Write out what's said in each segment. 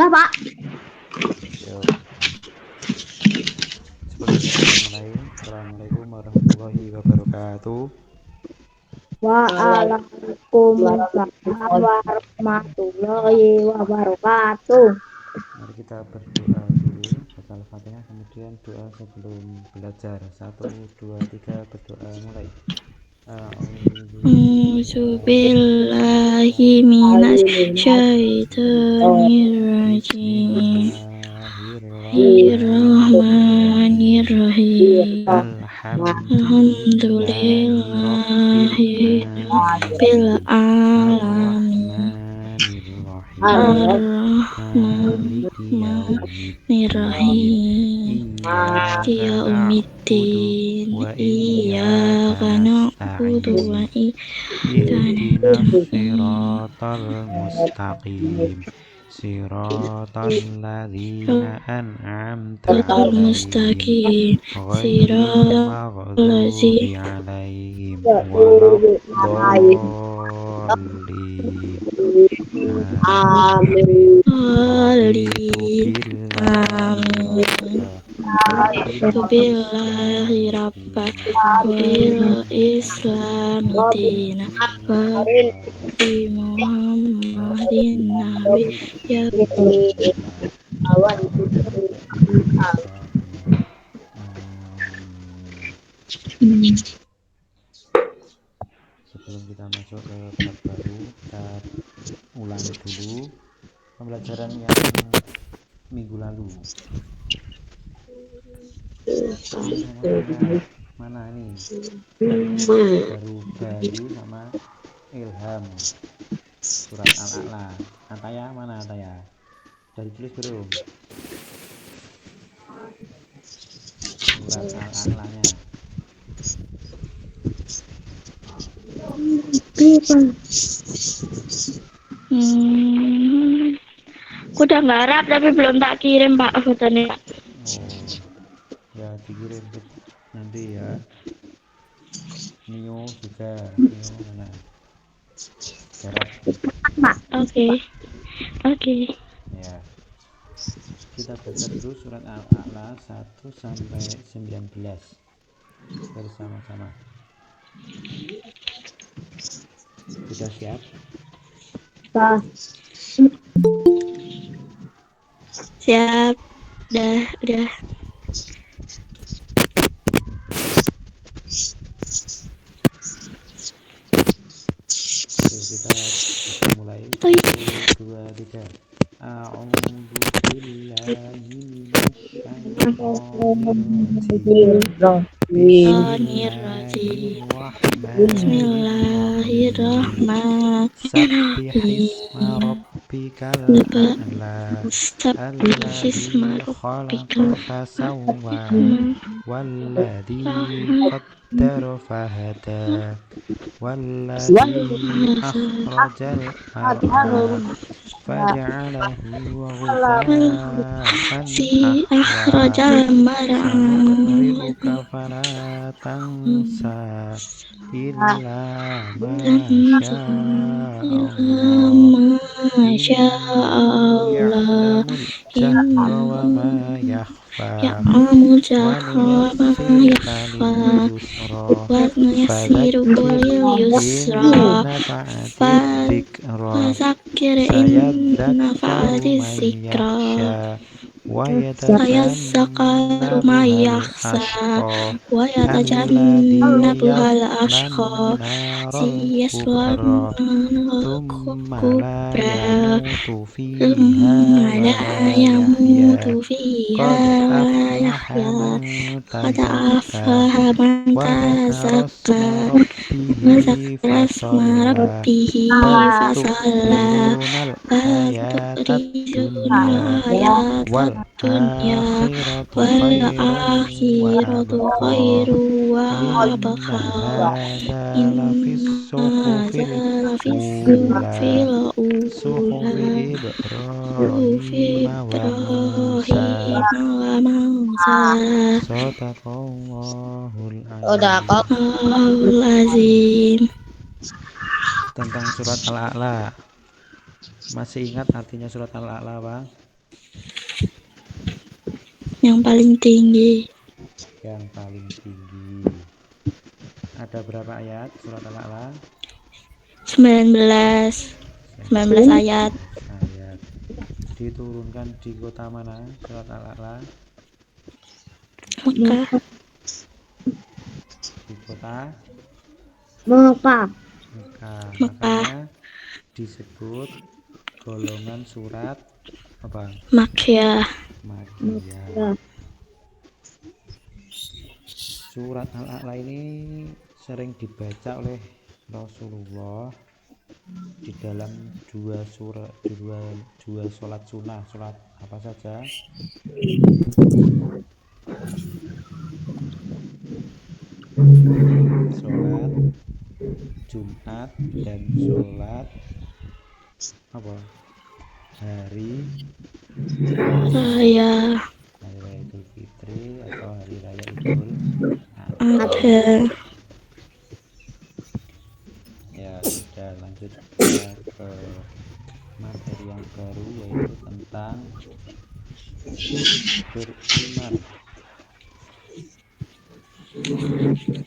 Pak. Yuk, sebelum kita mulai, Assalamualaikum warahmatullahi wabarakatuh. Waalaikumsalam warahmatullahi wabarakatuh. Mari kita berdoa dulu, baca Al-Fatihah, kemudian doa sebelum belajar. 1, 2, 3, berdoa mulai. A'udzubillahi minasyaitonirrajim. Bismillahirrahmanirrahim. Alhamdulillahi rabbil Rabbil alamin. Ar-Rahmanirrahim. Maliki yaumiddin. Ar-Rahmanirrahim. Iyyaka na'budu Yaumiddin. wa iyyaka Iyyaka na'budu wa nasta'in. Ihdinas siratal mustaqim. Siratal ladzina an'amta Siratal alaihim mustaqim. ghairil maghdubi alaihim waladdallin. Amin. Raditu billahi rabba wa bil Billahi islami rabba dina wal wa islami dina wa bi Muhammadin nabi ya Amin. Sebelum kita masuk ke bab baru, kita ulangi dulu pembelajaran yang minggu lalu. Ini nomornya mana ini? Baru Bayu sama Ilham. Surat Al-A'la. Ataya mana Ataya? Sudah ditulis belum? Surat Al-A'lanya. Aku udah ngarap tapi belum tak kirim Pak fotonya. Oh, ya dikirim nanti ya. Nio juga, Nio mana? Garap. Oke. Ya. Kita baca dulu surat Al-A'la 1 sampai 19 bersama-sama. Sudah siap? Siap. Udah. Oke, kita bisa mulai. 1, 2, 3. A'udzu billahi minasyaitonir rajim. Bismillahirrahmanirrahim. Sabbihisma rabbikal a'la alladzi khalaqa fasawwa walladzi qaddara fahada walladzi akhrajal mar'ad faja'alahu ghufa'an ahwa sanuqri'uka fala tansa illa ma sya'allah ya'lamul jahra wa ma yakhfa wa nuyassirka lil yusra fadzakir in nafa'ati dzikra sayadzakkaru man yakhsha wa yatajannabuhal ashqa alladzi yaslan naral kubra thumma la yamutu fiha wa la yahya qad aflaha man tazakka wa dzakara isma rabbihi fasalla bal tu'thirunal hayatad dunya wal akhiratu khairun wa abqa inna hadza lafis suhufil ula suhufi Ibrahim wa Musa. Shadaqallahul azim. Tentang surat Al-A'la. Masih ingat artinya surat Al-A'la, Bang? Yang paling tinggi. Yang paling tinggi. Ada berapa ayat surat Al-A'la? 19 ayat. Ayat. Diturunkan di kota mana surat Al-A'la? Mekah. Di kota Mekah. Mekah. Mekah. Makanya disebut golongan surat apa? Makkiyah. Makkiyah. Surat Al-A'la ini sering dibaca oleh Rasulullah di dalam dua sholat sunnah. Sholat apa saja? Sholat Jumat dan sholat apa? Hari Raya Idul Fitri atau hari raya Idul Adha. Ya sudah, lanjut kita ke materi yang baru, yaitu tentang beriman. Kepada hari akhir.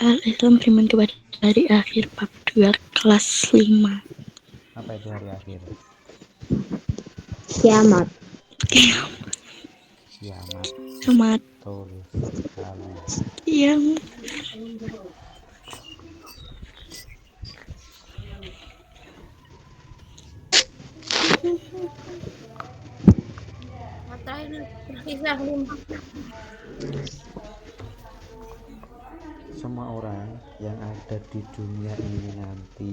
Al-Islam beriman kepada hari akhir bab 2 kelas 5. Apa itu hari akhir? Kiamat. Kiamat. Kiamat. Betul sekali. Yang Semua orang yang ada di dunia ini nanti,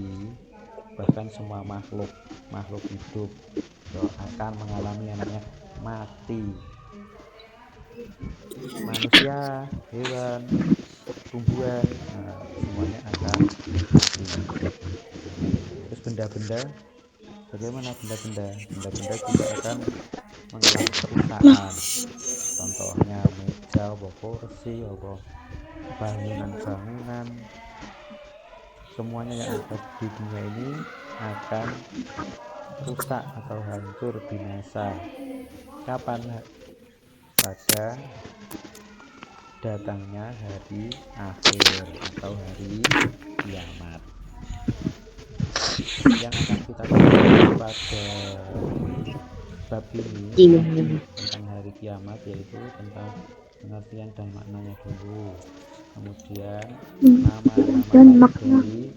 bahkan semua makhluk hidup akan mengalami yang namanya mati. Manusia, hewan, tumbuhan, semuanya akan mati. Terus benda-benda, bagaimana benda-benda? Benda-benda juga akan mengalami kerusakan. Contohnya meja, kursi, bangunan-bangunan, semuanya yang ada di dunia ini akan rusak atau hancur, binasa. Kapan? Pada datangnya hari akhir atau hari kiamat. Yang akan kita bahas pada bab ini tentang hari kiamat, yaitu tentang pengertian dan maknanya dulu, kemudian nama-nama dari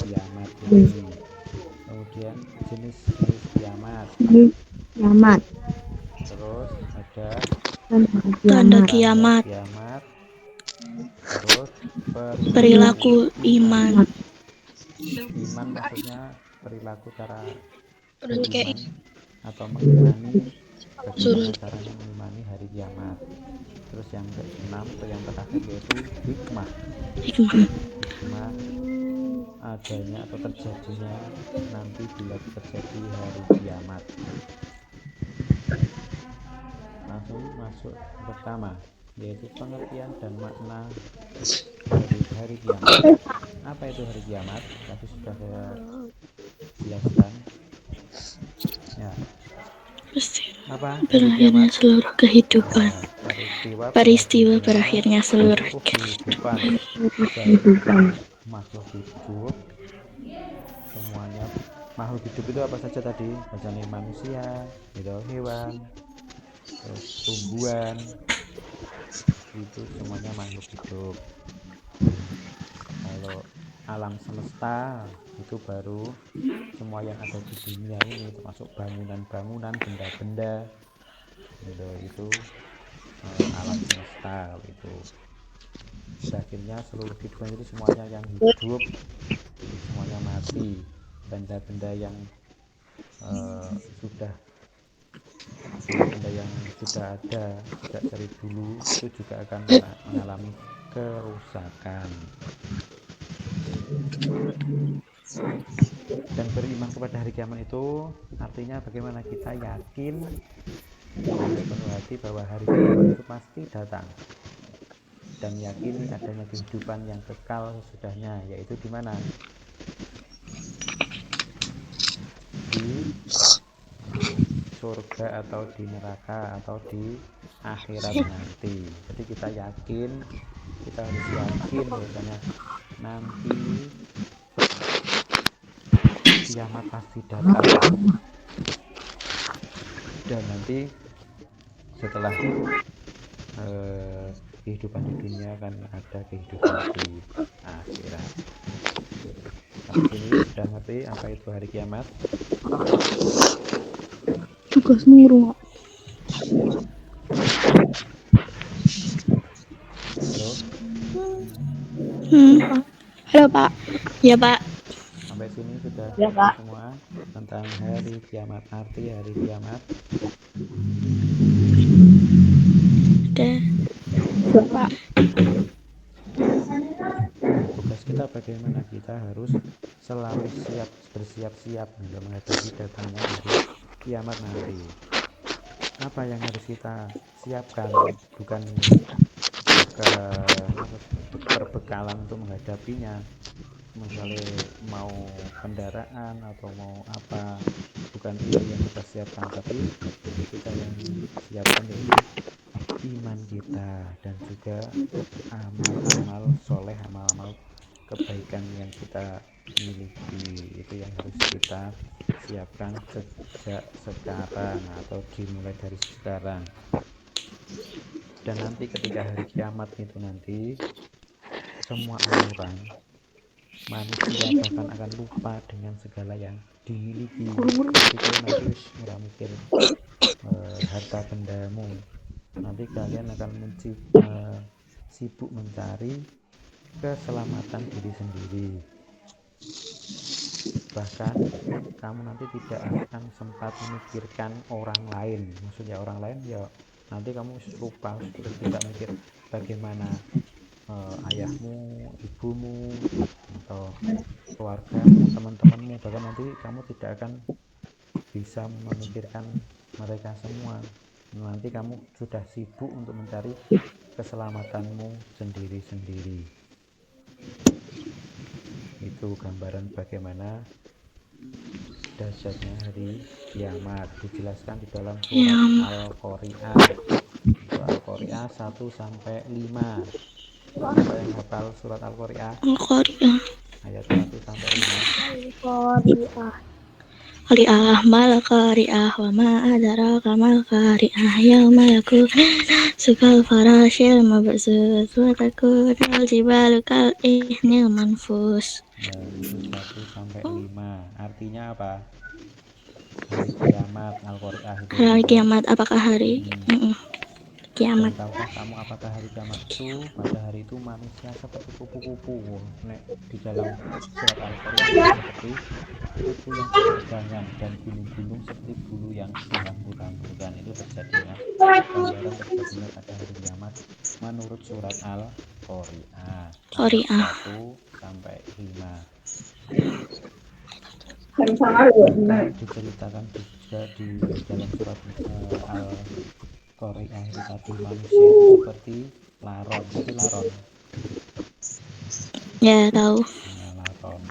kiamat ini, kemudian jenis-jenis kiamat, terus ada tanda kiamat, terus perilaku iman. Iman maksudnya perilaku, cara beriman atau mengimani, bagaimana caranya mengimani hari kiamat. Terus yang keenam atau yang terakhir yaitu hikmah adanya atau terjadinya nanti bila terjadi hari kiamat. Langsung masuk pertama, yaitu pengertian dan makna dari hari kiamat. Apa itu hari kiamat? Tadi sudah saya jelaskan. Ya. Apa? Berakhirnya seluruh kehidupan. Peristiwa berakhirnya seluruh kehidupan. Makhluk hidup, semuanya makhluk hidup itu apa saja tadi? Misalnya manusia, hewan, terus tumbuhan, itu semuanya makhluk hidup. Kalau alam semesta itu baru semua yang ada di dunia ini, termasuk bangunan-bangunan, benda-benda, itu alam semesta. Itu akhirnya seluruh kehidupan itu semuanya yang hidup, semuanya mati. Benda-benda yang sudah ada sejak dari dulu itu juga akan mengalami kerusakan. Dan beriman kepada hari kiamat itu artinya bagaimana kita yakin dengan sepenuh hati bahwa hari kiamat itu pasti datang, dan yakini adanya kehidupan yang kekal sesudahnya, yaitu di mana? Di surga atau di neraka atau di akhirat nanti. Jadi kita yakin, kita harus yakin bahwasanya nanti kiamat pasti datang, dan nanti setelah kehidupan di dunia kan ada kehidupan di akhirat. Sampai sini sudah ngerti apa itu hari kiamat? Tugas muru. Halo, Halo Pak. Ya Pak. sampai sini sudah Ya, ngerti Pak. semua tentang hari kiamat, arti hari kiamat? Udah. Ya, Pak. Nah, tugas kita bagaimana? Kita harus selalu bersiap-siap untuk menghadapi datangnya hari kiamat nanti. Apa yang harus kita siapkan? Bukan perbekalan untuk menghadapinya, misalnya mau kendaraan atau mau apa, bukan itu yang kita siapkan, tapi kita yang siapkan yaitu iman kita, dan juga amal-amal soleh, amal-amal kebaikan yang kita miliki. Itu yang harus kita siapkan sejak sekarang atau dimulai dari sekarang. Dan nanti ketika hari kiamat itu nanti semua orang manusia bahkan akan lupa dengan segala yang dimiliki. Jadi kalian nanti ora mikir harta bendamu, nanti kalian akan sibuk mencari keselamatan diri sendiri. Bahkan kamu nanti tidak akan sempat memikirkan orang lain. Maksudnya orang lain ya nanti kamu lupa, tidak mikir bagaimana ayahmu, ibumu, atau keluargamu, teman-temanmu. Bahkan nanti kamu tidak akan bisa memikirkan mereka semua. Nanti kamu sudah sibuk untuk mencari keselamatanmu sendiri-sendiri. Itu gambaran bagaimana dahsyatnya hari kiamat, dijelaskan di dalam surat Al-Qari'ah. Surat Al-Qari'ah 1 sampai 5. Siapa yang hafal surat Al-Qari'ah? Al-Qari'ah. Ayat 1 sampai 5. Al-Qari'ah. Qari'ah mal qari'ah wa ma adraka mal qari'ah yauma yakun sukal farashil mabsus wa takunul jibalu kal ihnil manfus. Nah, itu 1 sampai 5. Artinya apa? Hari kiamat. Al-Qari'ah itu Hari apa? kiamat, apakah hari Dan kiamat? tahukah kamu apakah hari kiamat itu? Pada hari itu manusia seperti kupu-kupu. Nek di dalam surat Al-Qari'ah nanti seperti kupu yang berterbangan, dan gunung-gunung seperti bulu yang dihambur-hamburkan. Itu terjadinya, gambaran terjadinya pada hari kiamat menurut surat Al-Qari'ah ayat Qari'ah. 1 sampai 5. Kan salah ya, Bahkan diceritakan juga di dalam surat Al-Qari'ah itu tadi, manusia itu seperti laron. Ngerti laron? Ya, tahu. Nah, laron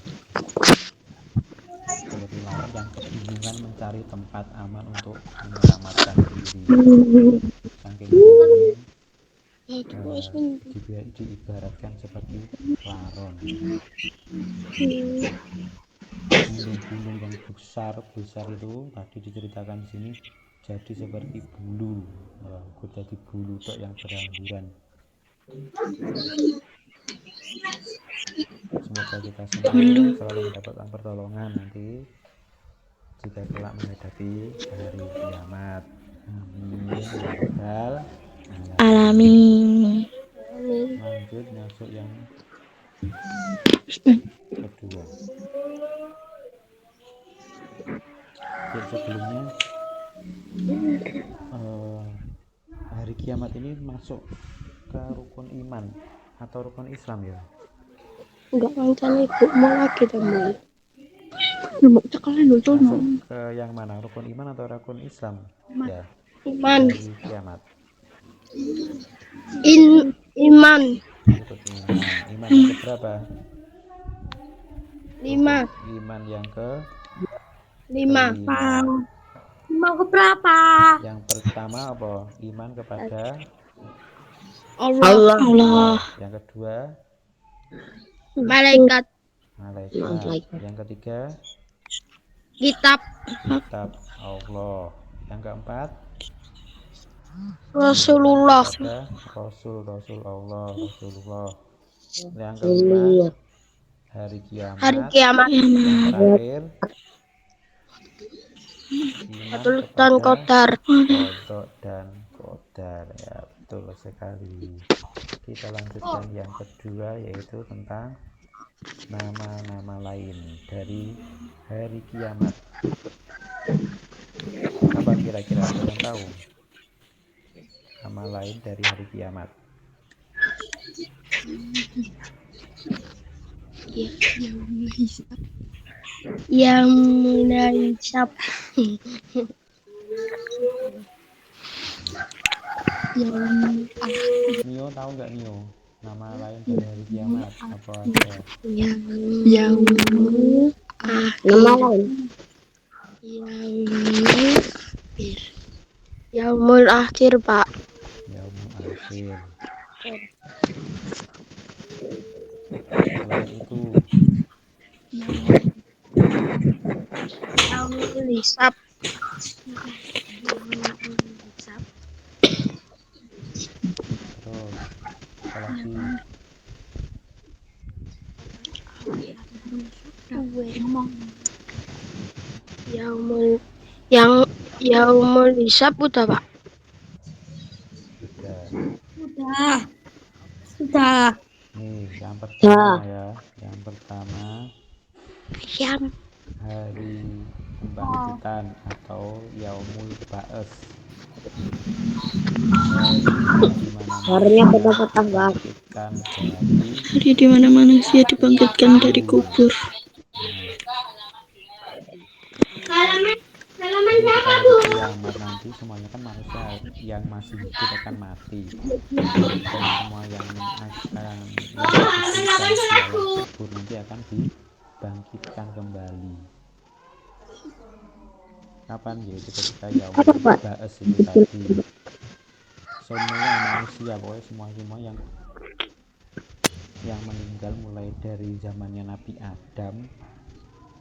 seperti laron yang kebingungan mencari tempat aman untuk menyelamatkan diri. Saking bingung, diibaratkan seperti laron. Gunung-gunung yang besar itu tadi diceritakan di sini jadi seperti bulu, jadi bulu tok yang berhamburan. Semoga kita semua selalu mendapatkan pertolongan nanti jika kelak menghadapi hari kiamat. Amin ya rabbal alamin. Alamin. Lanjut masuk yang kedua. Sebelumnya hari kiamat ini masuk ke rukun iman atau rukun Islam ya? Enggak, mancane ibu mau lagi teman. Masuk ke yang mana? Rukun iman atau rukun Islam? Ya, Iman. hari kiamat. Iman. Rukun iman. Iman yang keberapa? 5. Rukun iman yang ke 5. kelima. Mau ke berapa? Yang pertama apa? Iman kepada Allah. Allah. Yang kedua, Malaikat. malaikat. Yang ketiga, Kitab. kitab Allah. Yang keempat, Rasulullah. kepada Rasul Allah, Rasulullah. Yang kelima, hari Hari kiamat. kiamat. Yang terakhir, iman Dan kepada Qadar. kodok dan kodar. Ya, betul sekali. Kita lanjutkan yang kedua, yaitu tentang nama-nama lain dari hari kiamat. Apa kira-kira, ada yang tahu nama lain dari hari kiamat? Yang menhisab. Nio tahu nggak Nio? Nama lain dari hari kiamat apa ada? Yang nama lain. Yaumul akhir, Pak. Yaumul akhir. Selain itu, Yaumul hisab. terus apalagi? Yaumul hisab udah, Pak. Sudah. Nih, yang pertama ya. Yang pertama, Yang hari pembangkitan atau Yaumul Ba'ats. Hari di mana manusia dibangkitkan dari kubur. Nah, ketika hari kiamat nanti semuanya kan manusia yang masih hidup akan mati, dan semua yang dikuburkan di alam kubur nanti akan dibangkitkan kembali. Kapan? Yaitu ketika Yaumul Ba'ats itu tadi. Semua manusia, pokoknya semua yang meninggal mulai dari zamannya Nabi Adam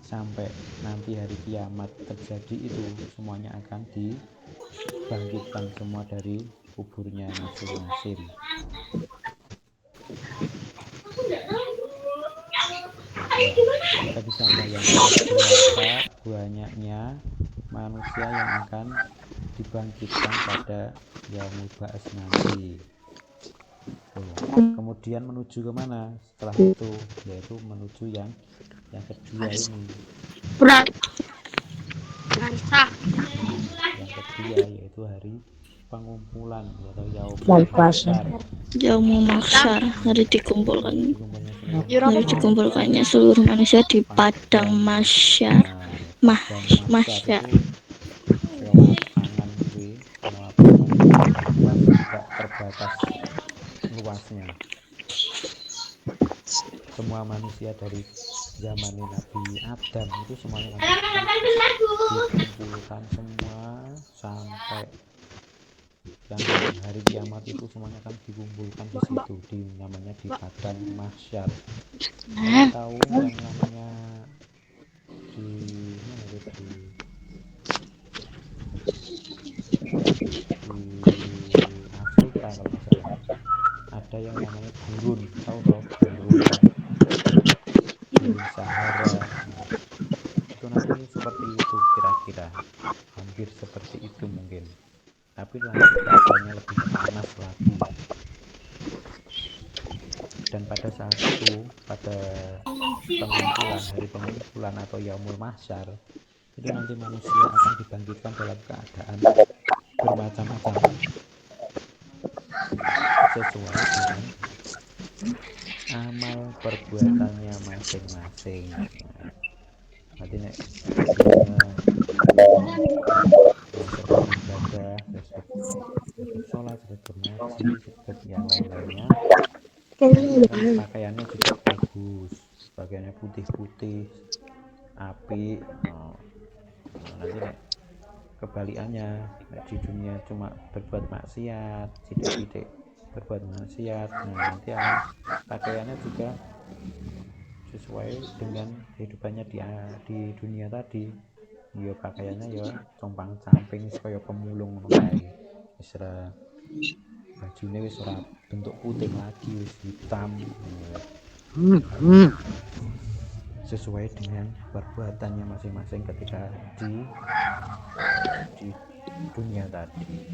sampai nanti hari kiamat terjadi, itu semuanya akan dibangkitkan semua dari kuburnya masing-masing. Ya, kita bisa bayangkan berapa banyaknya manusia yang akan dibangkitkan pada Yaumul Ba'ats nanti. Kemudian menuju kemana setelah itu? Yaitu menuju yang kedua ini. Yang kedua yaitu hari pengumpulan atau Yaumul Mahsyar. Yaumul Mahsyar, hari dikumpulkannya seluruh manusia di padang mahsyar. Mahsyar. Lapangan gue, lapangan yang luas, tidak terbatas luasnya. Semua manusia dari zaman Nabi Adam itu semuanya nanti akan dikumpulkan semua sampai yang hari kiamat itu, semuanya akan dikumpulkan di situ, namanya di padang mahsyar. Kamu tahu yang namanya di mana itu, di Afrika kalau nggak salah ada yang namanya gurun, tahu toh gurun Sahara. Nah, itu nanti seperti itu kira-kira, hampir seperti itu mungkin, tapi nanti keadaannya lebih panas lagi. Dan pada saat itu, pada hari pengumpulan atau Yaumul Mahsyar itu nanti manusia akan dibangkitkan dalam keadaan bermacam-macam sesuai dengan amal perbuatannya masing-masing. berarti nek dunia itu seperti ibadah, terus sholat, terus berngaji, terus yang lain-lainnya, nanti akan pakaiannya juga bagus, pakaiannya putih-putih, api. Nanti nek kebalikannya, nek di dunia cuma berbuat maksiat, sidik-sidik berbuat maksiat, nah nanti akan pakaiannya juga sesuai dengan kehidupannya di dunia tadi. Ya pakaiannya ya compang camping kaya pemulung ngono kae. Wis ora bajune wis ora bentuk putih lagi, wis hitam. Sesuai dengan perbuatannya masing-masing ketika di dunia tadi.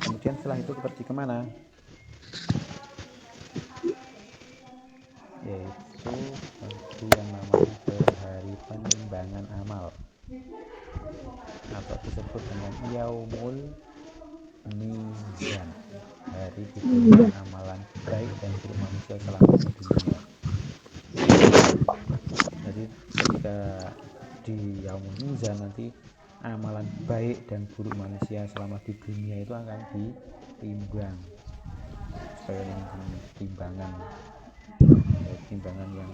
Kemudian setelah itu pergi kemana? Yaitu pergi yang namanya ke hari penimbangan amal, atau disebut dengan yaumul mizan, hari ditimbang amalan baik dan buruk manusia selama di dunia. Jadi ketika di yaumul mizan nanti amalan baik dan buruk manusia selama di dunia itu akan ditimbang supaya timbangan yang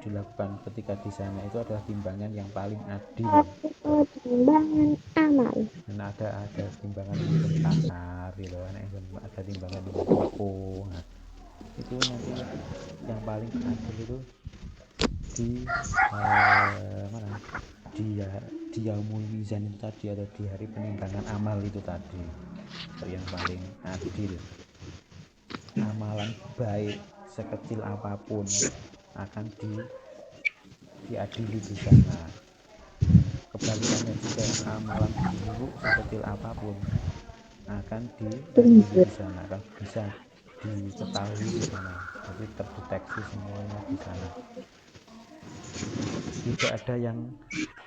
dilakukan ketika di sana itu adalah timbangan yang paling adil. Timbangan amal. Dan ada timbangan yang kasar gitu, ada timbangan yang tepung. Nah, itu nanti yang paling adil itu di mana? Di yaumul mizan itu tadi, atau di hari penimbangan amal itu tadi, yang paling adil. Amalan baik sekecil apapun akan diadili di sana. Kebalikannya juga, amalan buruk sekecil apapun akan diadili di sana, akan bisa diketahui di sana. Jadi terdeteksi semuanya di sana. Tidak ada yang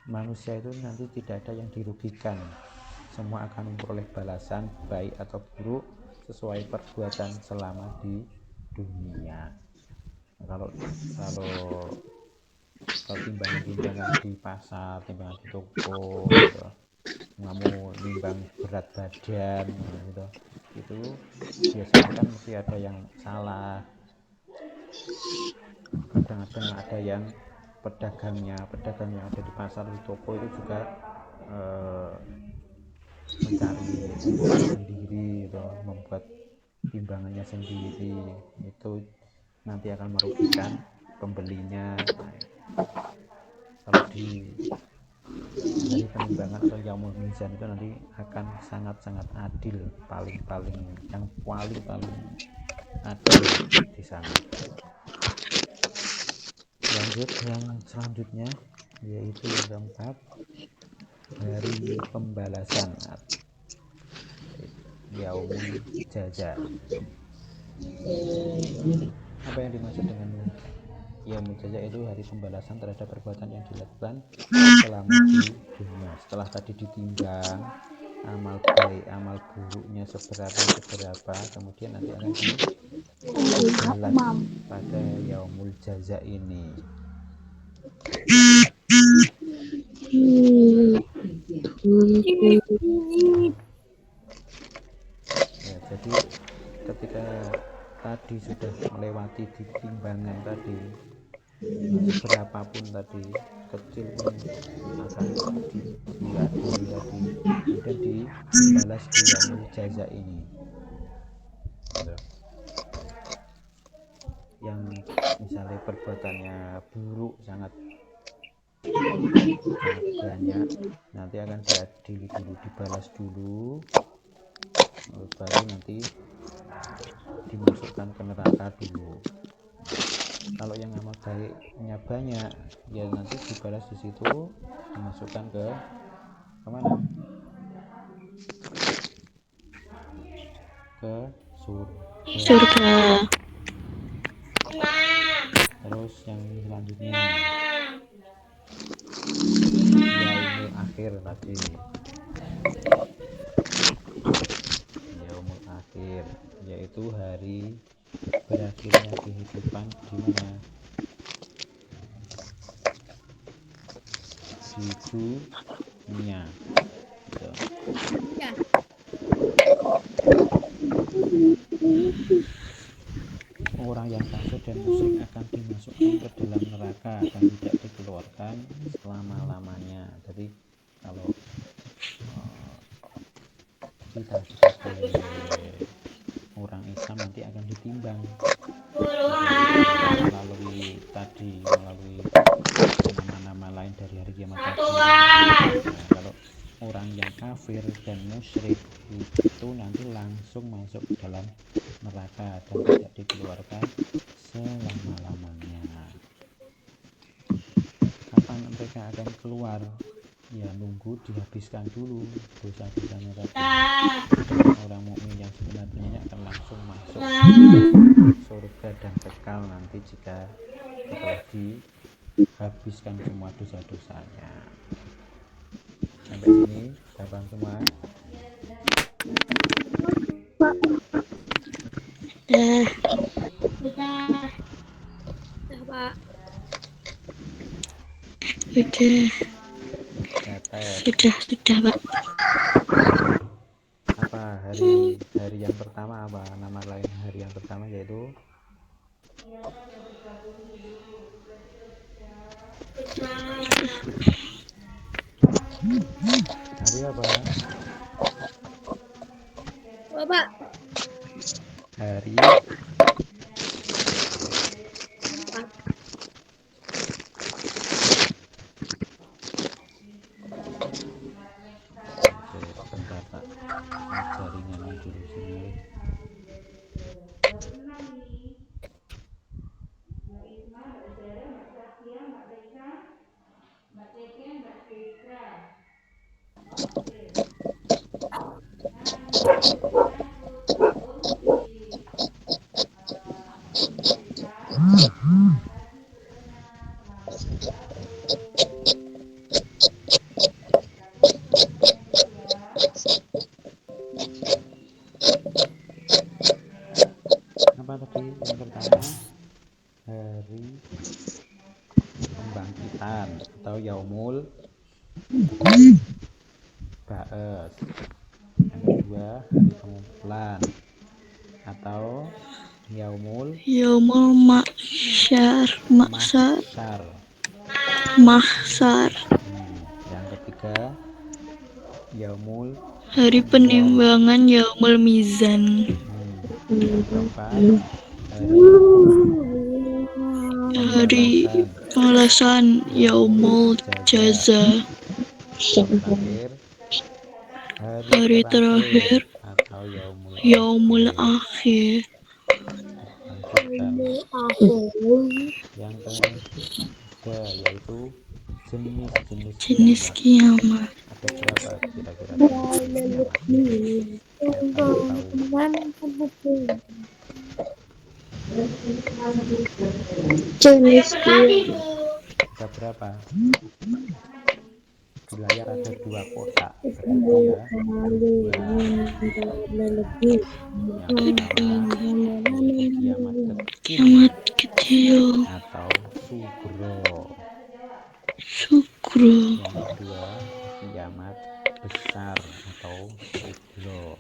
manusia itu nanti tidak ada yang dirugikan. Semua akan memperoleh balasan baik atau buruk sesuai perbuatan selama di dunia. Kalau timbangan di pasar, timbangan di toko gitu, kamu nimbang berat badan gitu, itu biasanya kan mesti ada yang salah. Kadang-kadang ada yang pedagang yang ada di pasar, di toko itu juga mencari untung sendiri gitu, membuat timbangannya sendiri, itu nanti akan merugikan pembelinya. Kalau di hari penimbangan atau yaumul mizan itu nanti akan sangat-sangat adil, paling adil di sana. Lanjut yang selanjutnya, yaitu yang keempat, hari pembalasan, yaumul jaza. Apa yang dimaksud dengan yaumul jaza? Itu hari pembalasan terhadap perbuatan yang dilakukan selama di dunia. Setelah tadi ditimbang amal baik amal buruknya seberapa, kemudian nanti akan dibalas pada yaumul jaza ini. Ya, jadi ketika tadi sudah melewati di timbangan tadi, seberapapun tadi kecil pun akan diadili tadi, kemudian dibalas di yaumul jaza ini. Yang misalnya perbuatannya buruk sangat banyak, nanti akan diadili dulu, dibalas dulu, baru nanti dimasukkan ke neraka dulu. Kalau yang amal baiknya banyak, ya nanti dibalas di situ, dimasukkan ke kemana? Ke surga. Terus yang selanjutnya yaumul akhir tadi. Yaumul akhir yaitu hari berakhirnya kehidupan di mana? di dunia gitu. Orang yang kafir dan musyrik akan dimasukkan ke dalam neraka dan tidak dikeluarkan selama-lamanya. Jadi kalau kita sebagai orang Islam nanti akan ditimbang melalui nama-nama lain dari hari kiamat tadi. Nah, kalau orang yang kafir dan musyrik itu nanti langsung masuk ke dalam neraka dan tidak dikeluarkan selama-lamanya. Kapan mereka akan keluar? Ya nunggu dihabiskan dulu dosa-dosanya tadi. Orang mukmin yang sebenarnya akan langsung masuk surga dan kekal nanti jika setelah dihabiskan semua dosa-dosanya. Sampai sini paham semua? Pak. Sudah Pak. Apa hari yang pertama, apa nama lain hari yang pertama, yaitu hari apa? Bapak. Hari bentar Pak, jaringannya dulu sini. Apa tadi yang pertama? Hari pembangkitan atau Yaumul Ba'ats. Yang kedua hari pengumpulan atau Yaumul Mahsyar. Yang ketiga Yaumul Hari penimbangan Yaumul Mizan. Yang keempat Hari pembalasan Yaumul Jaza. Yang terakhir Hari terakhir atau Yaumul Akhir. Lanjutkan yang ketiga, yaitu jenis kiamat. Ada berapa kira-kira jenis Jenis ada berapa? Di layar ada 2 kotak, berarti ya 2. Yang pertama yaitu kiamat kecil atau sugro. Yang kedua kiamat besar atau kubro.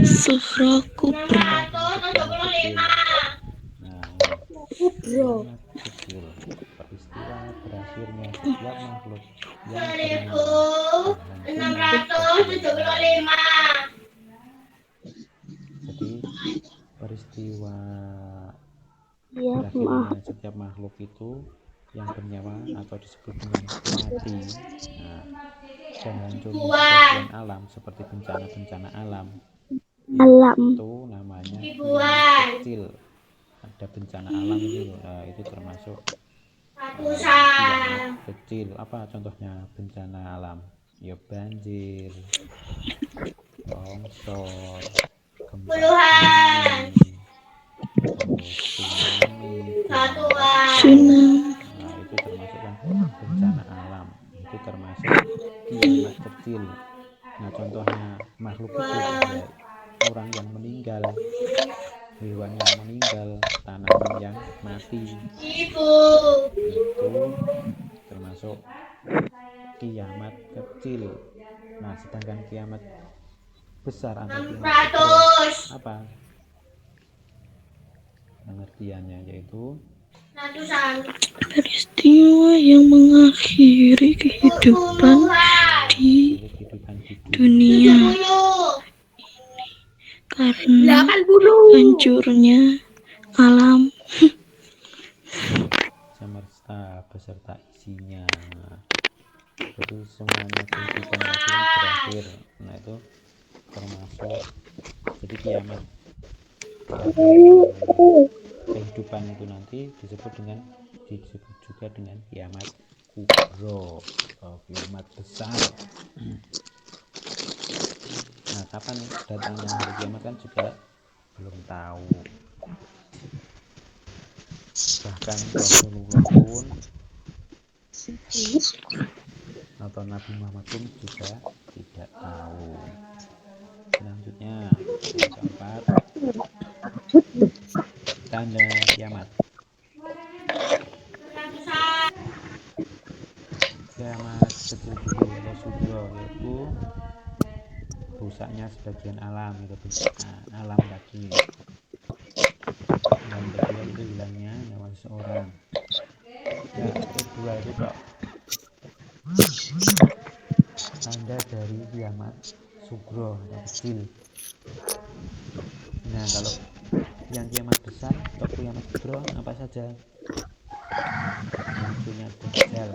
Suhra Kubra. Nah, kiamat kecil, peristiwa berakhirnya setiap makhluk yang bernyawa. Jadi peristiwa berakhirnya setiap makhluk itu yang bernyawa atau disebut dengan mati. Nah, dan hancurnya sebagian alam seperti bencana-bencana alam itu namanya kiamat kecil. Ada bencana alam itu termasuk kiamat kecil. Apa contohnya bencana alam? Ya banjir, longsor, gempa bumi, terus tsunami. Nah, itu termasuk kan bencana alam. Itu termasuk kiamat kecil. Nah, contohnya makhluk hidup ya orang yang meninggal, hewan yang meninggal, tanaman yang mati. mati, yaitu termasuk kiamat kecil. Nah, sedangkan kiamat besar atau kiamat kubro apa pengertiannya, yaitu peristiwa yang mengakhiri kehidupan di kehidupan di dunia karena hancurnya alam semesta beserta isinya. Jadi semuanya kehidupan tadi kan berakhir. Nah, itu termasuk jadi kiamat kehidupan itu nanti disebut juga dengan kiamat kubro atau kiamat besar. Nah, kapan datangnya hari kiamat kan juga belum tahu. Bahkan Rasulullah pun atau Nabi Muhammad pun juga tidak tahu. Selanjutnya yang keempat, tanda kiamat. Kiamat kecil dulu atau sugro, yaitu rusaknya sebagian alam, itu bencana alam tadi. Yang kedua itu hilangnya nyawa seseorang. Nah, itu dua itu kok tanda dari kiamat sugro atau kecil. Nah, kalau yang kiamat besar atau kiamat kubro apa saja? Munculnya Dajjal,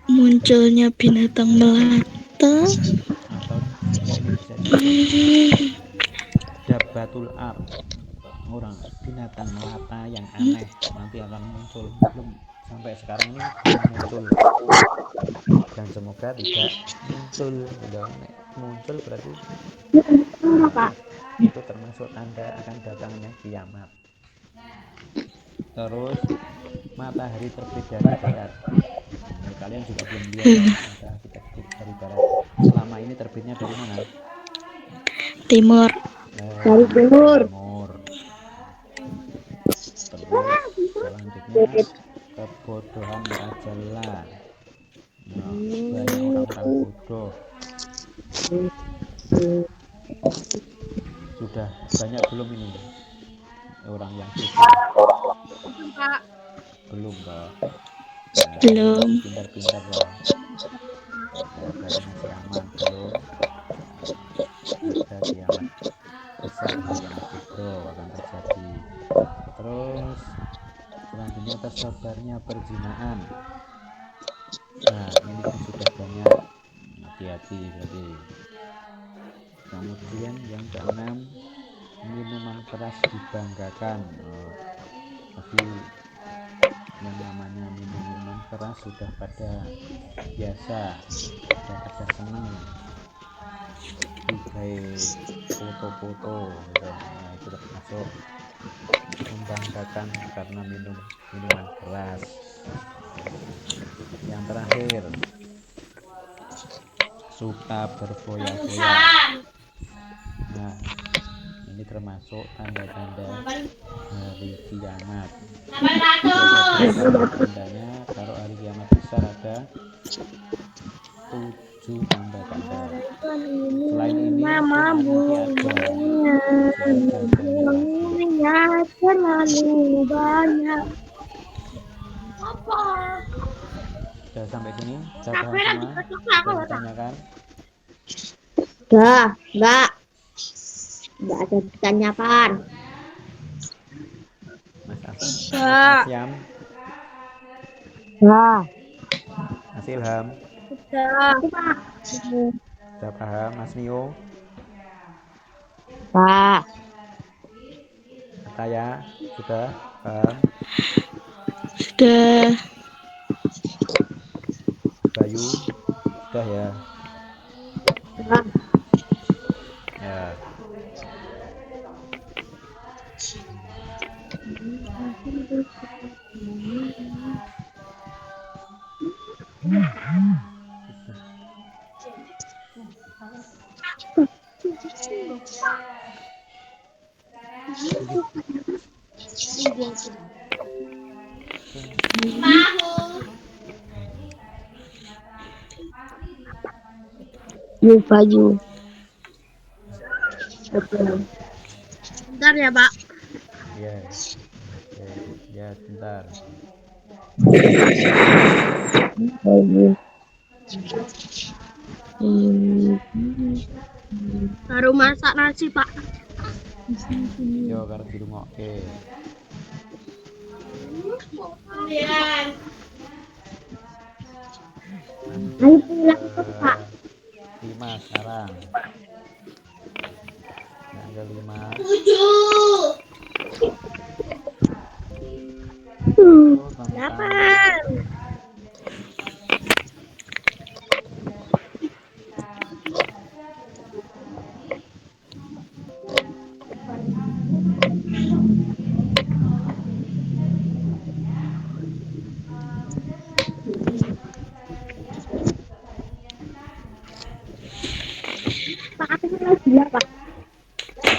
munculnya binatang dajjal, melata, munculnya binatang melata, atau juga ini bisa disebut Dabbatul Ard, orang binatang melata yang aneh nanti akan muncul. Belum sampai sekarang ini belum muncul, dan semoga tidak muncul. Udah muncul berarti itu termasuk tanda akan datangnya kiamat. Terus matahari terbit dari barat. Nah, kalian juga belum lihat ya matahari terbit dari barat. Selama ini terbitnya dari mana? timur, Dari timur. Terus selanjutnya kebodohan merajalela. Nah, banyak orang-orang bodoh. Sudah banyak belum ini orang yang bodoh? Belum toh. Nah, kalian masih belum. pintar-pintar loh. Nah, berarti masih aman, belum ada kiamat besar atau kiamat kubro akan terjadi. Terus selanjutnya tersebarnya perzinahan. Nah, ini kan sudah banyak, hati-hati berarti. Kemudian yang keenam, minuman keras dibanggakan. Tapi yang namanya minuman keras sudah pada biasa, sudah pada seneng dikai foto-foto gitu. Nah, itu termasuk membanggakan karena minum minuman keras. Yang terakhir, suka berfoya-foya. Nah, ini termasuk tanda-tanda hari kiamat. Tandanya kalau hari kiamat besar ada 7 tanda-tanda. Selain ini masih ada banyak lagi. Terlalu banyak. Sudah sampai sini? Sudah paham semua? Sudah ditanyakan? Dah, enggak ada pertanyaan. Mas Asyam, Dah, Mas Ilham, dah, sudah paham? Mas Mio, dah, Ataya, sudah paham? Sudah. Bayu, sudah ya? dah. Ya. Baju. Betul. Bentar ya, Pak. Ya, ya, ya, bentar. Baju. Baru masak nasi, Pak. Yo karo dirungokke. Lanjut ke 5 sekarang. Yang kelima. Oh, gampang.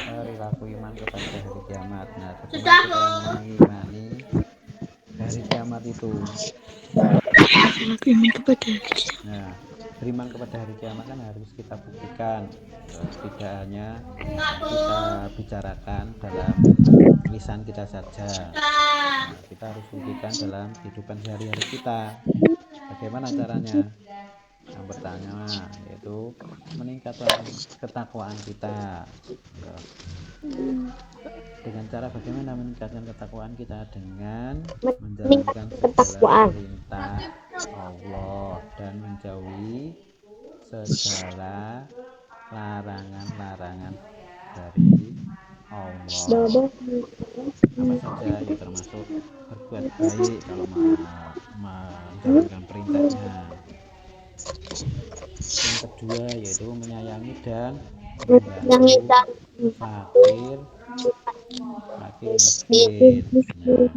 Perilaku iman kepada hari kiamat. Nah, bagaimana kita mengimani hari kiamat itu? Perilaku iman kepada hari kiamat. Nah, beriman kepada hari kiamat kan harus kita buktikan, tidak hanya kita bicarakan dalam lisan kita saja. Nah, kita harus buktikan dalam kehidupan sehari-hari kita. Bagaimana caranya? Yang pertama yaitu meningkatkan ketakwaan kita. Dengan cara bagaimana meningkatkan ketakwaan kita? Dengan menjalankan segala perintah Allah dan menjauhi segala larangan-larangan dari Allah. Apa saja ya, termasuk berbuat baik kalau menjalankan perintahnya. Yang kedua yaitu menyayangi dan membantu fakir miskin.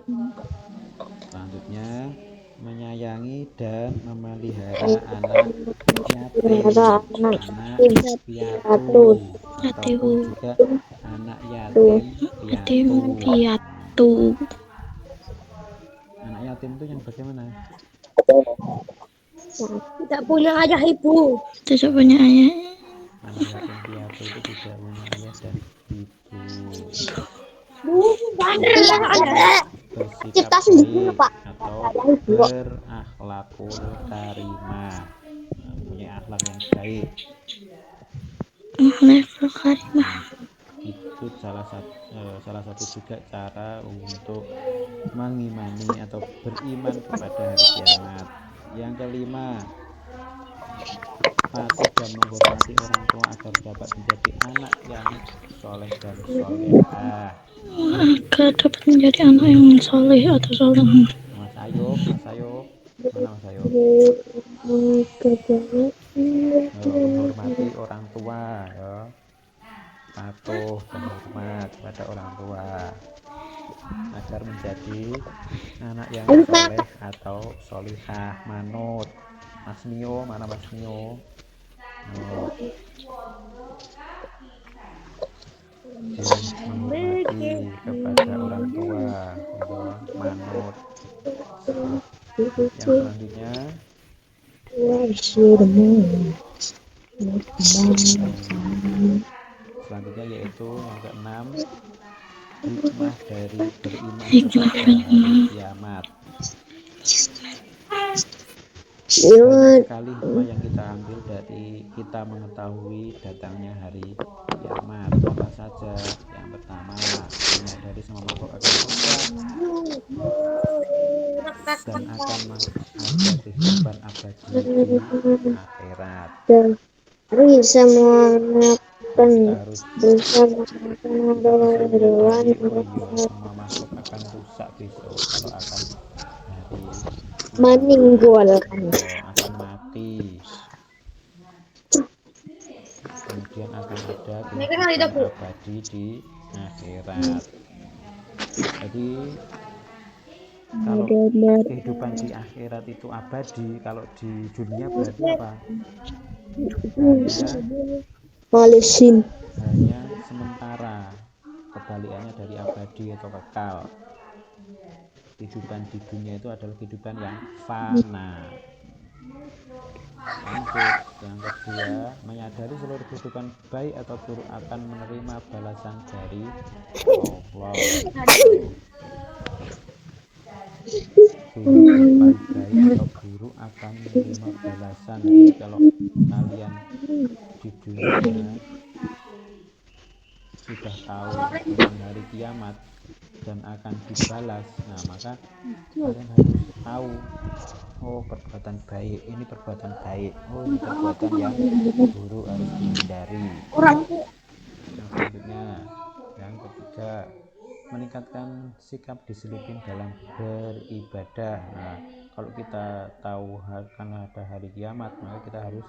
Nah, selanjutnya menyayangi dan memelihara anak yatim, anak piatu, ataupun juga anak yatim piatu. Anak yatim itu yang bagaimana? Tidak punya ayah ibu. Tidak punya ayah. Anak yatim piatu itu tidak punya ayah dan ibu. Bersikap baik atau berakhlakul karimah, punya akhlak yang baik. Akhlakul karimah. Itu salah satu juga cara untuk mengimani atau beriman kepada hari kiamat. Yang kelima, patuh dan menghormati orang tua agar dapat menjadi anak yang soleh dan solehah. Agar dapat menjadi anak yang soleh atau soleh. Mas Ayub, mana Mas Ayub? Menghormati orang tua, ya. Patuh dan hormat kepada orang tua agar menjadi anak yang soleh atau solihah. Manut. Mas Mio, mana Mas Mio? Menghormati kepada orang tua, manut. Yang selanjutnya yaitu yang keenam, hikmah dari beriman kepada hari kiamat. Banyak sekali hikmah yang kita ambil dari kita mengetahui datangnya hari kiamat. Apa saja? Yang pertama, menyadari semua makhluk akan rusak dan akan ada kehidupan abadi di akhirat. Kita harus menyadari, oh iya, semua makhluk akan rusak besok kalau akan hari akan mati. Kemudian akan ada kehidupan abadi di akhirat. Jadi kalau kehidupan di akhirat itu abadi, kalau di dunia berarti apa? Hanya sementara, kebalikannya dari abadi atau kekal. Kehidupan di dunia itu adalah kehidupan yang fana. Lanjut, yang kedua, menyadari seluruh kehidupan baik atau buruk akan menerima balasan dari Allah. Kehidupan baik atau buruk akan menerima balasan. Jadi kalau kalian di dunia sudah tahu tentang hari kiamat dan akan dibalas, nah maka kalian harus tahu, oh perbuatan baik ini perbuatan baik, oh ini perbuatan yang buruk harus dihindari. Nah, selanjutnya yang ketiga, meningkatkan sikap disiplin dalam beribadah. Nah, kalau kita tahu akan ada hari kiamat, maka kita harus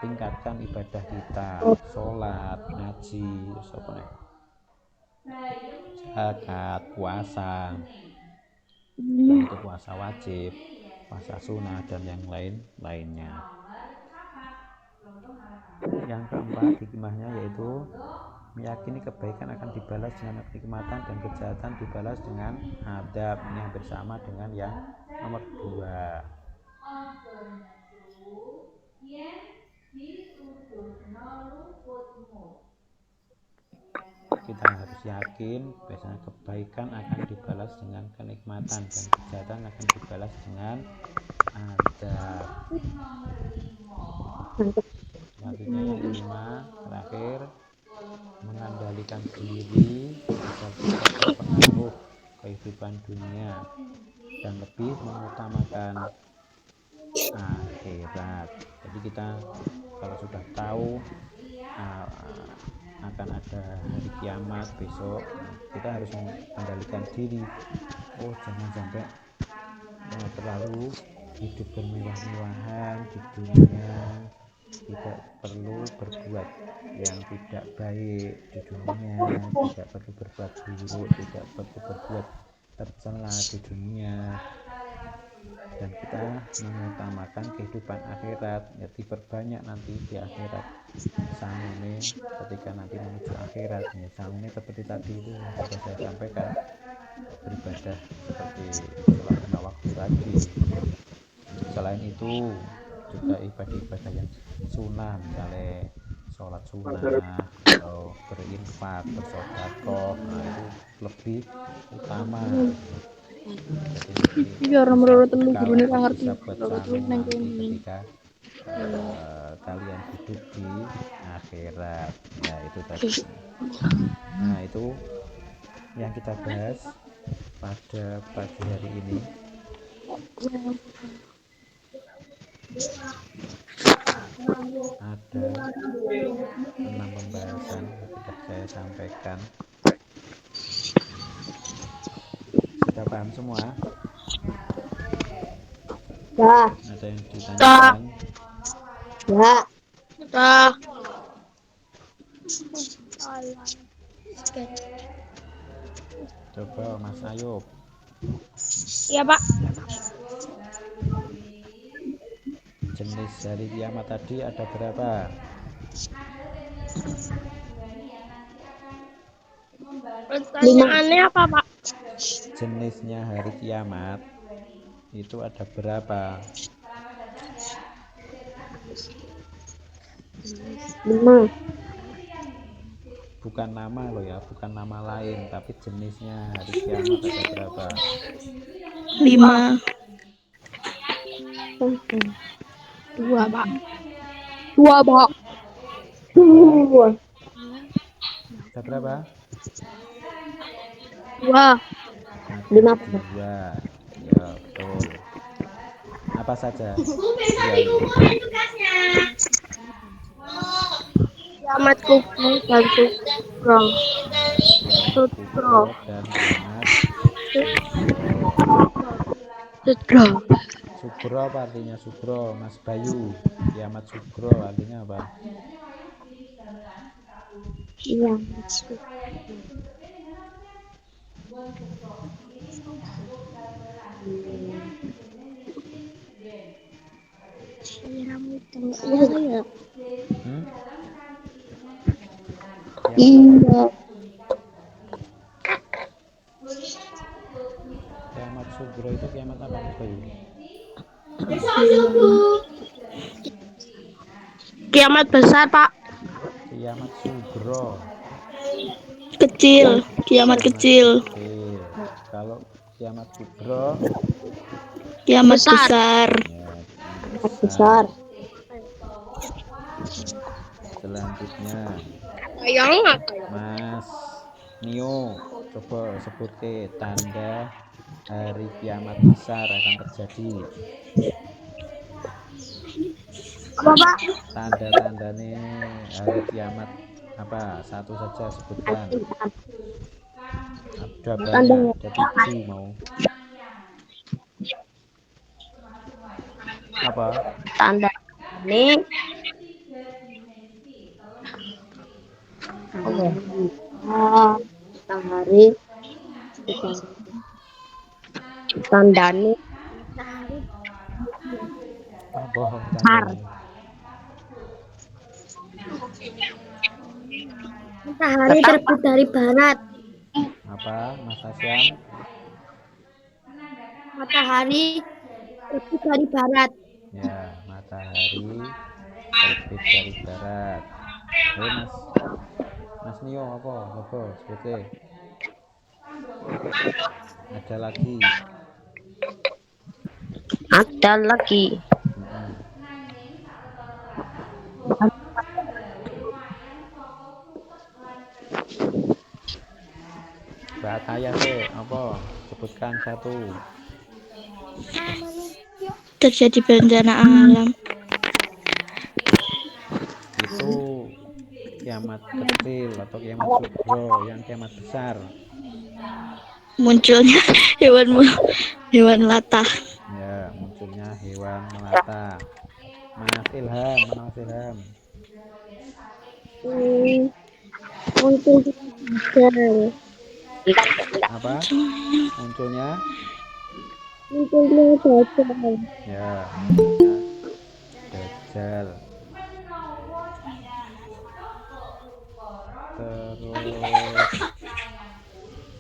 tingkatkan ibadah kita, sholat, ngaji, zakat, puasa, yaitu puasa wajib, puasa sunnah, dan yang lainnya. Yang keempat, hikmahnya yaitu meyakini kebaikan akan dibalas dengan kenikmatan dan kejahatan dibalas dengan adab. Ini hampir sama dengan yang nomor 2. Kita harus yakin biasanya kebaikan akan dibalas dengan kenikmatan dan kejahatan akan dibalas dengan adab. Selanjutnya yang kelima, terakhir, mengendalikan diri agar tidak terpengaruh kehidupan dunia dan lebih mengutamakan akhirat. Jadi kita kalau sudah tahu akan ada hari kiamat besok, kita harus mengendalikan diri. Oh, jangan sampai terlalu hidup bermewah-mewahan di dunia, tidak perlu berbuat yang tidak baik di dunia, tidak perlu berbuat buruk, tidak perlu berbuat tercela di dunia, dan kita mengutamakan kehidupan akhirat. Ya, diperbanyak nanti di akhirat sangune ketika nanti menuju akhirat. Ya, sangune seperti tadi itu yang sudah saya sampaikan, beribadah seperti sholat 5 waktu tadi. Selain itu juga ibadah-ibadah yang sunnah, misalnya sholat sunnah atau berinfak, bersedekah, nah itu lebih utama. Jadi Biar nomor telu bekal gurune atau ra ngerti. bisa buat sangu nanti ketika kalian hidup di akhirat. Ya itu tadi. Nah itu yang kita bahas pada pagi hari ini. Ada 6 pembahasan yang sudah saya sampaikan. Sudah paham semua? Ya. Ada yang ditanyakan? Ya. Dah. Coba Mas Ayub. Iya, Pak. Jenis hari kiamat tadi ada berapa? Pertanyaannya apa, Pak? Jenisnya hari kiamat itu ada berapa? 5. Bukan nama loh ya, bukan nama lain, tapi jenisnya hari kiamat ada berapa? 5. 2, Pak. 2, Pak. 2. Ada berapa? 2. Ada 5. 2. Ya betul. Apa saja? 2 itu. Kiamat kubur dan sukro. Kiamat kubro dan kiamat Sukro. sugro. Apa artinya sugro, Mas Bayu? Kiamat sugro artinya apa? Kiamat sukro. Ya. Hmm? Iya. Kiamat Sugro itu kiamat apa Mas Bayu? Kiamat besar, Pak. Kiamat Sugro. Kecil, kiamat Kiamat kecil, kecil. Kalau kiamat Kubro, kiamat Besar. besar. ya kiamat Kiamat besar. besar. Selanjutnya, Sayang apa ya? Mas Nio, coba sebut ke tanda hari kiamat besar akan terjadi. Apa, Pak? Tanda-tanda nih hari kiamat apa? Satu saja sebutkan. Ada Tanda banyak, ada 7 mau. Apa? tanda ini matahari tandanya matahari Apa besar. tandanya? Matahari terbit dari barat. Apa, Mas Asyam? Matahari terbit dari barat. Ya, matahari terbit dari barat. Ayo Mas Nio apa? Apa? Sebutnya. Ada lagi. Ada lagi. Mbak Ataya sih, apa? Sebutkan satu. Terjadi bencana alam. Itu kiamat kecil atau kiamat sugro, yang kiamat besar. Munculnya hewan latah. Ya, munculnya hewan melata. Mas Ilham, mana Mas Ilham? Muncul dajjal. Apa? Munculnya? Munculnya dajjal. Ya, munculnya Dajjal. Terus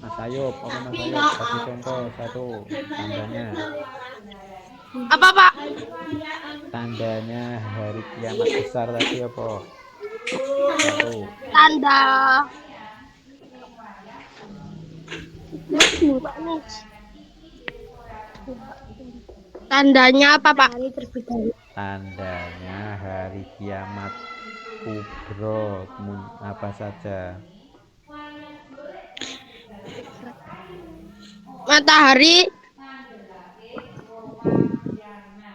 Mas Ayub, apa Mas Ayub? Kasih contoh satu tandanya. Apa, Pak? Tandanya hari kiamat besar tadi apa? Satu. Tanda tandanya apa, Pak? Tandanya hari kiamat kubro, apa saja? Matahari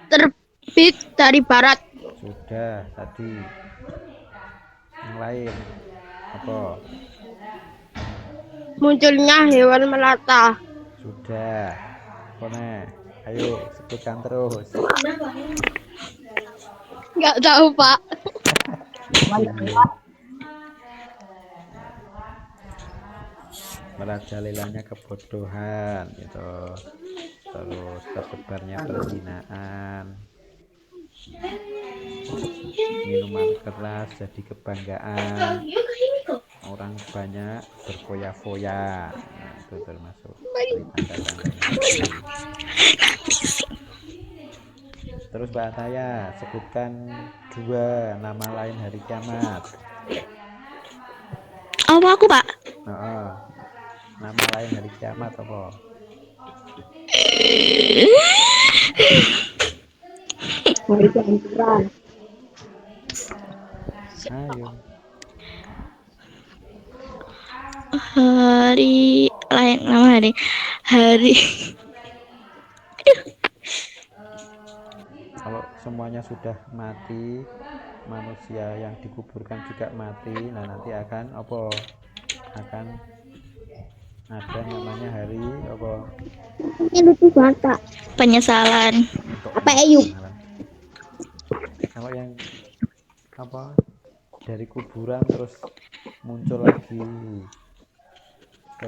terbit dari barat. Sudah tadi. Yang lain apa? Munculnya hewan melata. Sudah. Kone, ayo sebutkan terus. Nggak tahu, Pak. Merajalelanya kebodohan gitu, terus tersebarnya perzinaan, minuman keras jadi kebanggaan, orang banyak berfoya-foya. Nah, itu termasuk dari tanda-tandanya. Terus Mbak Ataya, sebutkan 2 nama lain hari kiamat. Apa aku, Pak? Nama lain hari kiamat apa? Hari kehancuran. Ayo. Hari lain nama hari Kalau semuanya sudah mati, manusia yang dikuburkan juga mati, nah nanti akan apa? Akan ada namanya hari apa? Ini lucu banget, Pak. penyesalan. Untuk Apa, Ayub? kalau yang apa? Dari kuburan terus muncul lagi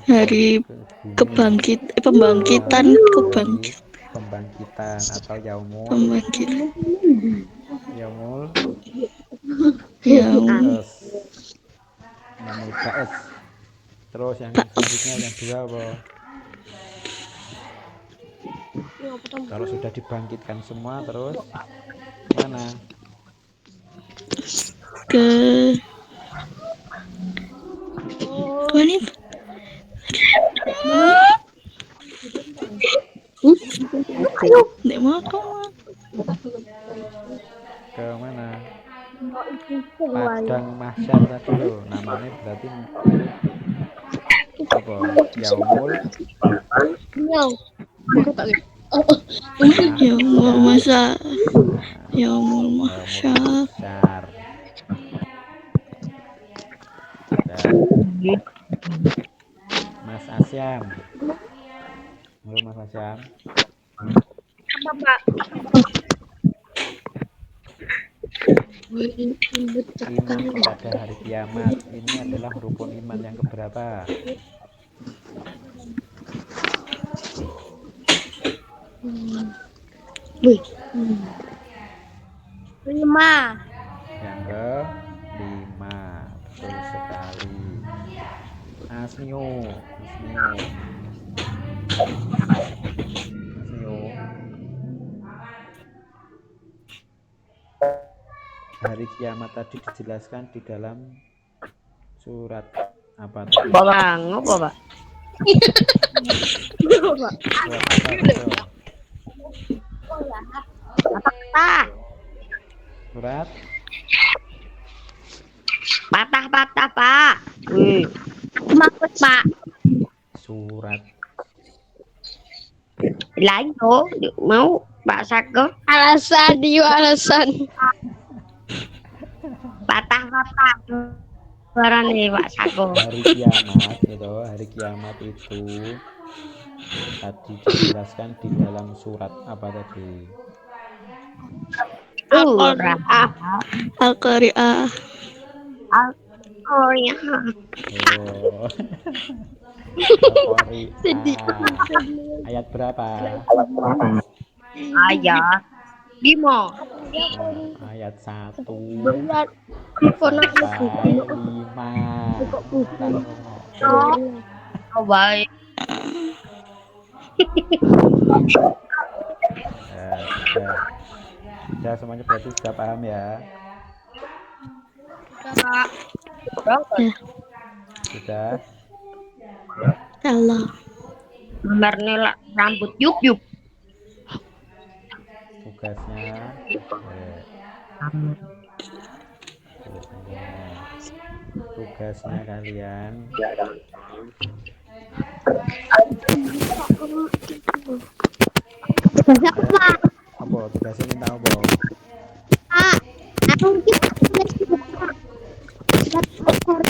Hari bumi. pembangkitan Hari pembangkitan atau yaumul pembangkitan yaumul yang terus Namul baes. Terus yang selanjutnya yang 2 apa? Kalau sudah dibangkitkan semua terus mana? Ke kemana itu? Dek mau kemana? Ke mana? Padang mahsyar tadi loh. Namanya berarti apa? Yaumul Ya mau masa ya mau Yaumul mahsyar. mahsyar. Dan Mas Asyam. Halo Mas Asyam. Apa Pak? Iman kepada hari kiamat. Ini adalah rukun iman yang keberapa? Lima. Yang ke 5. Betul sekali. Asmio. Hari kiamat tadi dijelaskan di dalam surat apa tadi? Bang, apa Pak? Surat apa itu? Surat Patah-patah Pak. Maksud Pak. Surat Lain tuh mau Pak Sago. Alasan alasan. Patah-patah. Suara nih Pak Sago. hari kiamat gitu. Hari kiamat itu tadi dijelaskan di dalam surat apa tadi? Al-Qari'ah. Al-Qari'ah. Al-Qari'ah. Oh. Al-Qari'ah. Ayat berapa? Ayat 5. Ayat 1 Berat. sampai 5. Oh, baik. Sudah semuanya berarti sudah paham ya? Sudah. Allah. Gambarnya rambut yuk. Tugasnya tugasnya kalian apa? Tugasnya minta apa?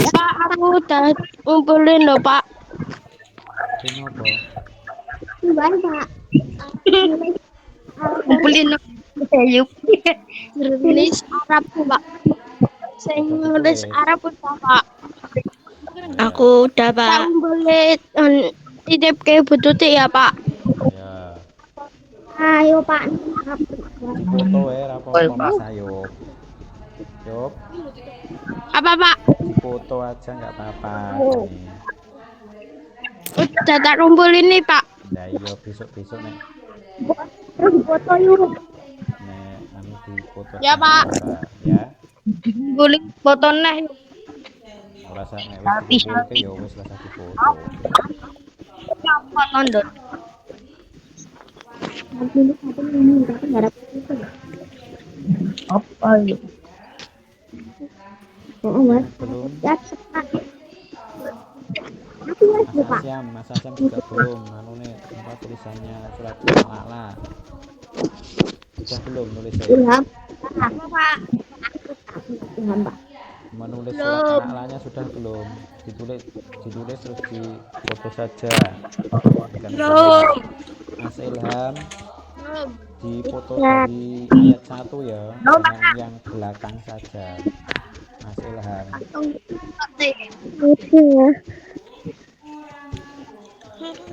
Pak, aku udah ngumpulin loh Pak. Ini apa? Ngumpulin yuk. Nulis Arab Pak. Saya nulis Arab udah Pak. Aku udah Pak Pak. boleh titip ke Bututi ya Pak. Ya. Ayo Pak. Di foto ya apa Mas Ayub. Yuk, Apa Pak? di foto aja nggak apa-apa. Udah tak kumpulin nih Pak. Nah iya besok nek Foto yuk. nek anu di foto. Ya, Pak. Ya. Boleh foto nih. Ora sak nek wis dikumpulke ya wis lah di foto. Apa London? Apa yuk? Belum. Mas Asyam juga belum anu nih apa tulisannya surat Al-A'la. Sudah belum nulisnya? Ilham. Pak. Ilham Pak. Menulis surat Al-A'lanya sudah belum? Ditulis terus di foto saja. Belum. Mas Ilham Belum. di foto dari ayat 1 ya, dengan yang belakang saja. Mas Ilham.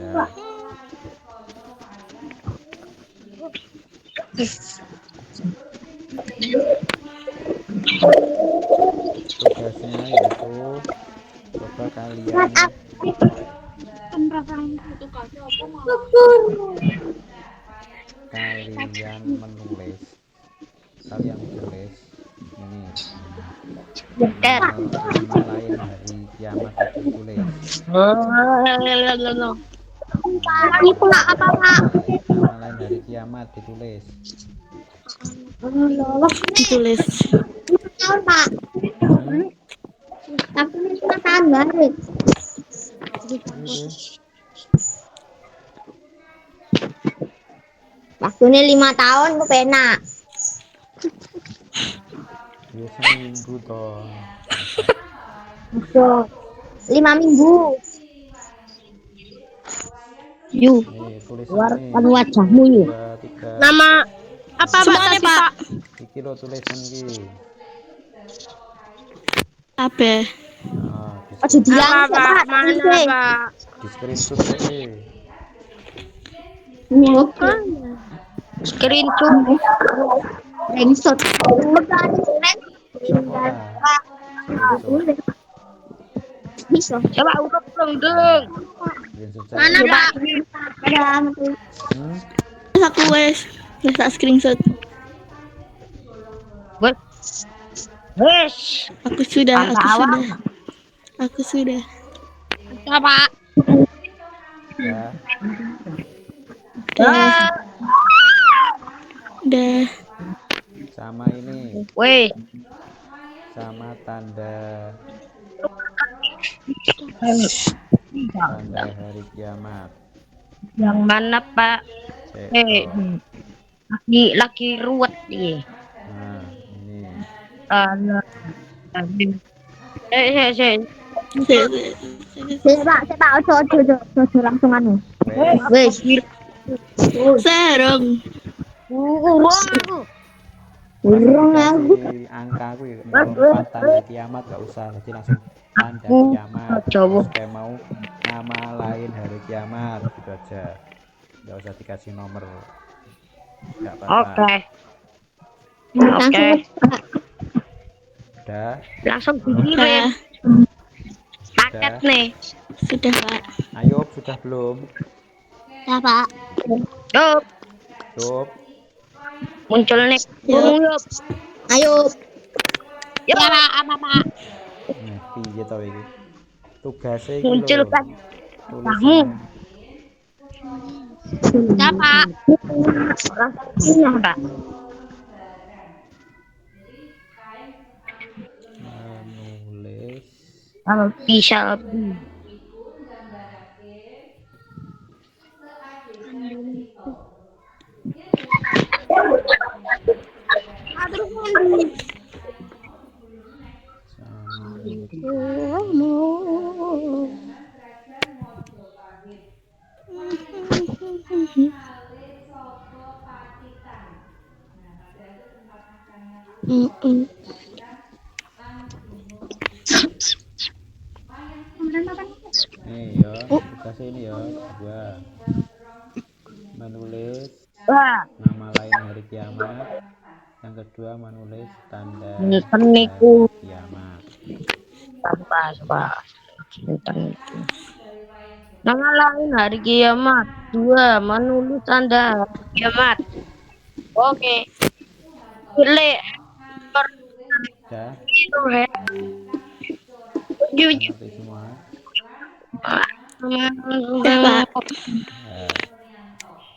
Ya. Tugasnya yaitu Coba kalian menulis, kalian tulis ini nama lain hari kiamat itu tulis. Itu nggak apa Pak? Nama lain hari kiamat ditulis. Ditulis. Tahun Pak. Tapi ini cuma tahun baru. Ini Waktunya 5 tahun Bu Pena. ya seminggu toh. 5 minggu. Yu, Tulis keluarkan ini. wajahmu Yu. 2, 3. Nama apa Pak Semuanya, tadi Pak. Pak? Iki lo tulisan ki. Apa? Nah, Ojo Apa bilang Pak? Pak. Mana Pak? di screenshot ki. Oke. Screenshot. Screenshot. Coba screenshot. Bisa. Coba urut dong dong. Screenshot Mana saya. Pak? Hmm? Aku wes tak screenshot. Wes. Aku sudah. Coba. Ya, Udah. sama ini, Weh. sama tanda hari kiamat. Yang mana Pak? Cek, Laki ruwet nih. nah ini Pak, ojo langsung anu. wes Serong. Urung aku. kasih angka aku ya, melompat tanda kiamat gak usah, jadi langsung tanda kiamat. Terus kayak mau nama lain hari kiamat gitu aja, gak usah dikasih nomor, gak apa-apa. Oke. Udah, Langsung Udah. dikirim paket nih. Sudah, Pak. Ayub sudah belum? Ya Pak. Yup, Yup, muncul nih. Yup. Yup. Ayo. Yup. Ya Pak, apa Pak? nah piye tau iki? Tugasnya iki Muncul lho. kan. Tulisannya. Ya Pak. Iya Pak. Menulis Kalau bisa lebih. nih ya, tugasnya ini ya, gua menulis Wah, nama lain hari kiamat, yang kedua menulis tanda Nonton hari niku. kiamat. Pak. Nama lain hari kiamat. 2. Menulis tanda hari kiamat. Oke. Pilih. Ya, Jujur. ngerti semua. Ya, Pak. Nah,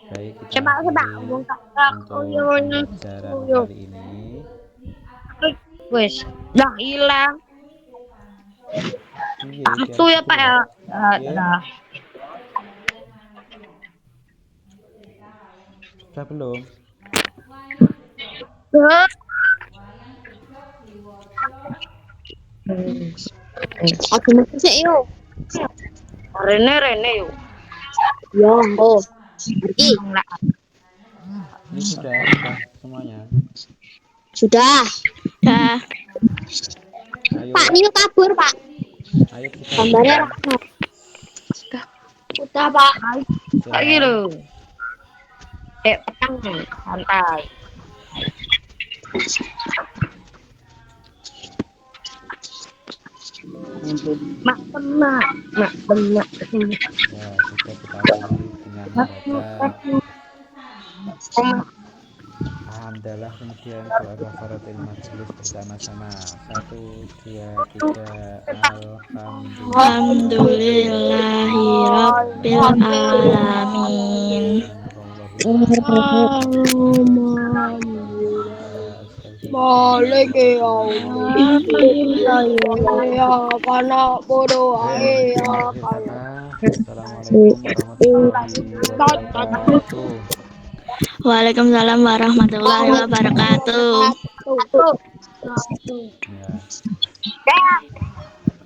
baik, kita Coba akhiri buka untuk pembelajaran kali ini. wes dah hilang. Iya, Itu ya Pak ya. Iya. Sudah belum? Aku mesti sih yuk. Rene yuk. Yo, oh. Ngerti. Ini sudah semuanya. Sudah. Udah. Ayo, Pak, Nino kabur Pak. ayo kita Gambarnya udah Pak. Lagi lo. Petang nih, santai. Mak benak, mak benak. Ya, sudah kita akhiri dengan membaca hamdalah kemudian doa kafaratil majelis bersama-sama. 1, 2, 3. Alhamdulillah. Alhamdulillahirabbil alamin. Malik ya ya karena bodoh ya Assalamualaikum warahmatullahi wabarakatuh. Waalaikumsalam warahmatullahi wabarakatuh. Ya,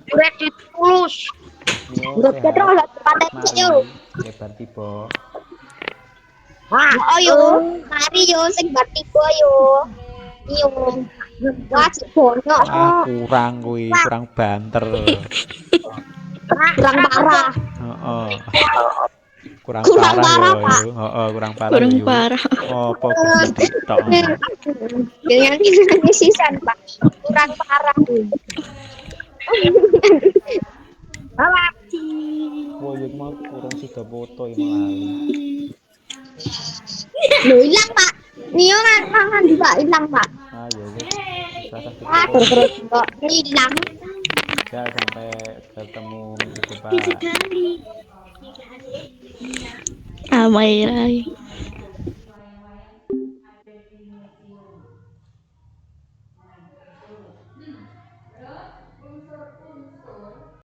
Udah ditulus. Mio Urut sehat. terus pada Mari yuk. lebar tiba. Ayo, mari yo sing batiku yo. Yo. Wajib bono. Kurang kuwi, kurang banter. Kurang parah. Heeh. Kurang Kurang parah parah, ya. Pak. Heeh, kurang parah Kurang ya. parah. Apa kudu tok. Dengan sisan Pak. Kurang parah. Woyek mah kurang sudah foto ini lali. Lo hilang Pak. Nio mangan juga hilang Pak. Ya wis. Rasa Terus kok hilang. Ya sampai ketemu minggu depan. Amai rai.